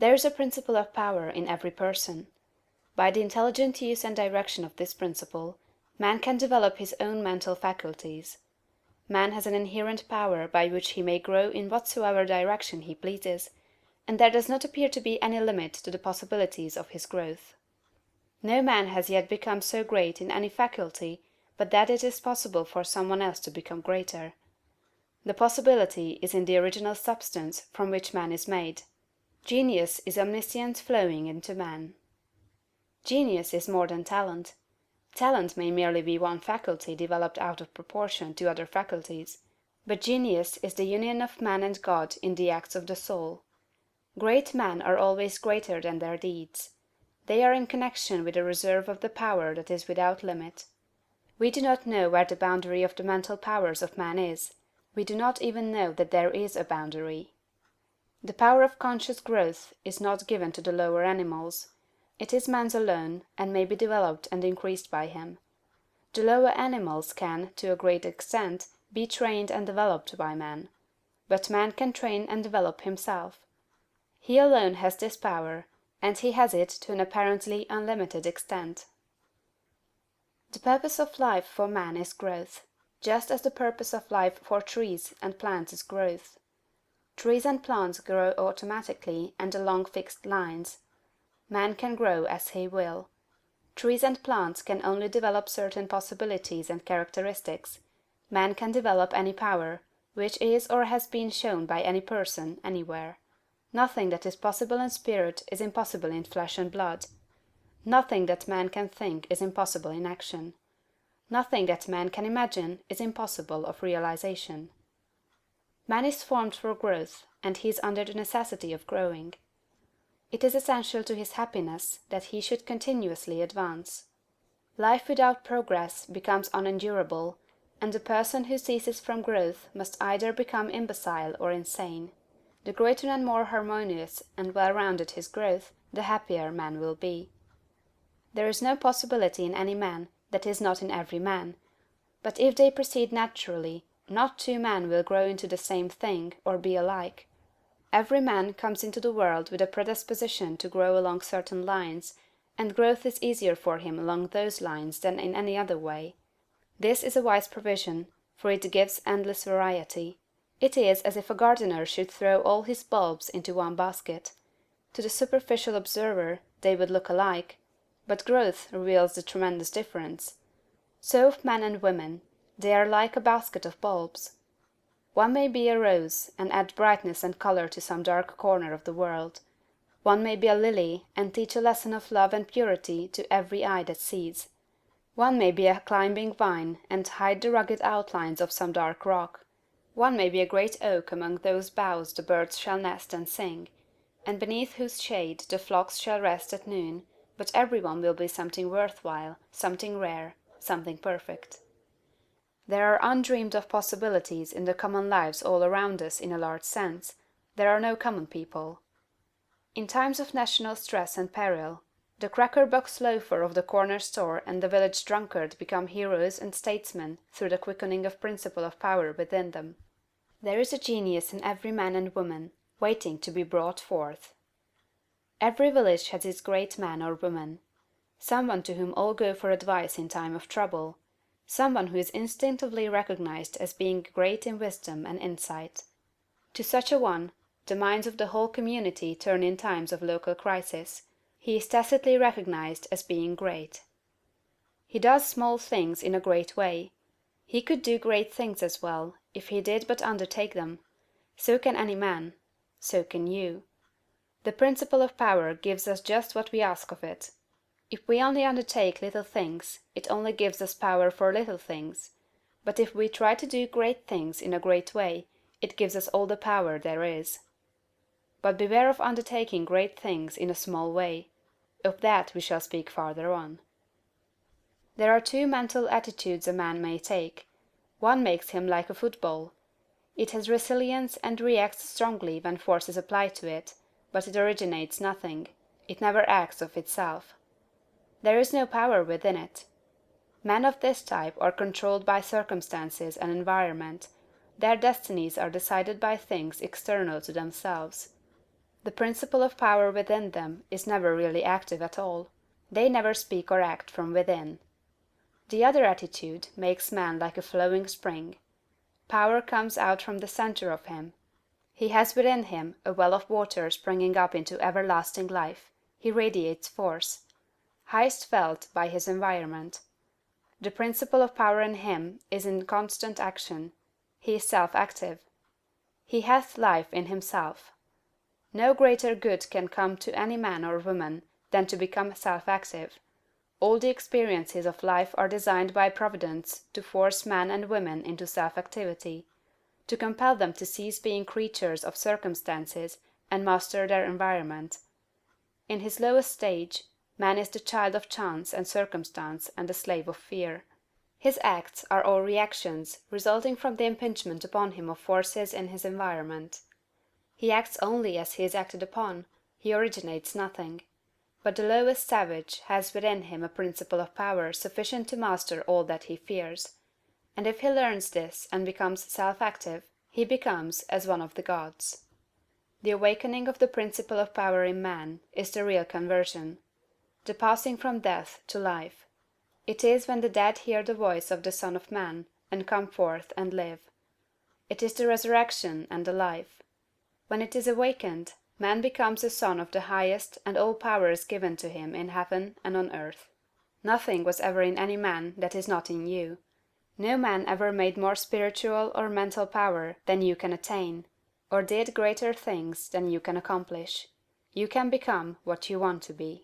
There is a principle of power in every person. By the intelligent use and direction of this principle, man can develop his own mental faculties. Man has an inherent power by which he may grow in whatsoever direction he pleases, and there does not appear to be any limit to the possibilities of his growth. No man has yet become so great in any faculty but that it is possible for some one else to become greater. The possibility is in the original substance from which man is made. Genius is omniscience flowing into man. Genius is more than talent. Talent may merely be one faculty developed out of proportion to other faculties, but genius is the union of man and God in the acts of the soul. Great men are always greater than their deeds. They are in connection with a reserve of the power that is without limit. We do not know where the boundary of the mental powers of man is. We do not even know that there is a boundary. The power of conscious growth is not given to the lower animals. It is man's alone, and may be developed and increased by him. The lower animals can, to a great extent, be trained and developed by man. But man can train and develop himself. He alone has this power, and he has it to an apparently unlimited extent. The purpose of life for man is growth, just as the purpose of life for trees and plants is growth. Trees and plants grow automatically and along fixed lines. Man can grow as he will. Trees and plants can only develop certain possibilities and characteristics. Man can develop any power, which is or has been shown by any person, anywhere. Nothing that is possible in spirit is impossible in flesh and blood. Nothing that man can think is impossible in action. Nothing that man can imagine is impossible of realization. Man is formed for growth, and he is under the necessity of growing. It is essential to his happiness that he should continuously advance. Life without progress becomes unendurable, and the person who ceases from growth must either become imbecile or insane. The greater and more harmonious and well-rounded his growth, the happier man will be. There is no possibility in any man that is not in every man, but if they proceed naturally, not two men will grow into the same thing or be alike. Every man comes into the world with a predisposition to grow along certain lines, and growth is easier for him along those lines than in any other way. This is a wise provision, for it gives endless variety. It is as if a gardener should throw all his bulbs into one basket. To the superficial observer they would look alike, but growth reveals the tremendous difference. So of men and women, they are like a basket of bulbs. One may be a rose, and add brightness and color to some dark corner of the world. One may be a lily, and teach a lesson of love and purity to every eye that sees. One may be a climbing vine, and hide the rugged outlines of some dark rock. One may be a great oak among whose boughs the birds shall nest and sing, and beneath whose shade the flocks shall rest at noon, but every one will be something worthwhile, something rare, something perfect. There are undreamed of possibilities in the common lives all around us in a large sense. There are no common people. In times of national stress and peril, the cracker-box loafer of the corner store and the village drunkard become heroes and statesmen through the quickening of principle of power within them. There is a genius in every man and woman, waiting to be brought forth. Every village has its great man or woman, someone to whom all go for advice in time of trouble, someone who is instinctively recognized as being great in wisdom and insight. To such a one, the minds of the whole community turn in times of local crisis. He is tacitly recognized as being great. He does small things in a great way. He could do great things as well, if he did but undertake them. So can any man. So can you. The principle of power gives us just what we ask of it. If we only undertake little things, it only gives us power for little things. But if we try to do great things in a great way, it gives us all the power there is. But beware of undertaking great things in a small way. Of that we shall speak farther on. There are two mental attitudes a man may take. One makes him like a football. It has resilience and reacts strongly when force is applied to it, but it originates nothing. It never acts of itself. There is no power within it. Men of this type are controlled by circumstances and environment. Their destinies are decided by things external to themselves. The principle of power within them is never really active at all. They never speak or act from within. The other attitude makes man like a flowing spring. Power comes out from the center of him. He has within him a well of water springing up into everlasting life. He radiates force. Highest felt by his environment. The principle of power in him is in constant action. He is self-active. He hath life in himself. No greater good can come to any man or woman than to become self-active. All the experiences of life are designed by Providence to force men and women into self-activity, to compel them to cease being creatures of circumstances and master their environment. In his lowest stage, man is the child of chance and circumstance and the slave of fear. His acts are all reactions resulting from the impingement upon him of forces in his environment. He acts only as he is acted upon, he originates nothing. But the lowest savage has within him a principle of power sufficient to master all that he fears; and if he learns this and becomes self-active, he becomes as one of the gods. The awakening of the principle of power in man is the real conversion, the passing from death to life. It is when the dead hear the voice of the Son of Man, and come forth and live. It is the resurrection and the life. When it is awakened, man becomes a son of the highest, and all power is given to him in heaven and on earth. Nothing was ever in any man that is not in you. No man ever made more spiritual or mental power than you can attain, or did greater things than you can accomplish. You can become what you want to be.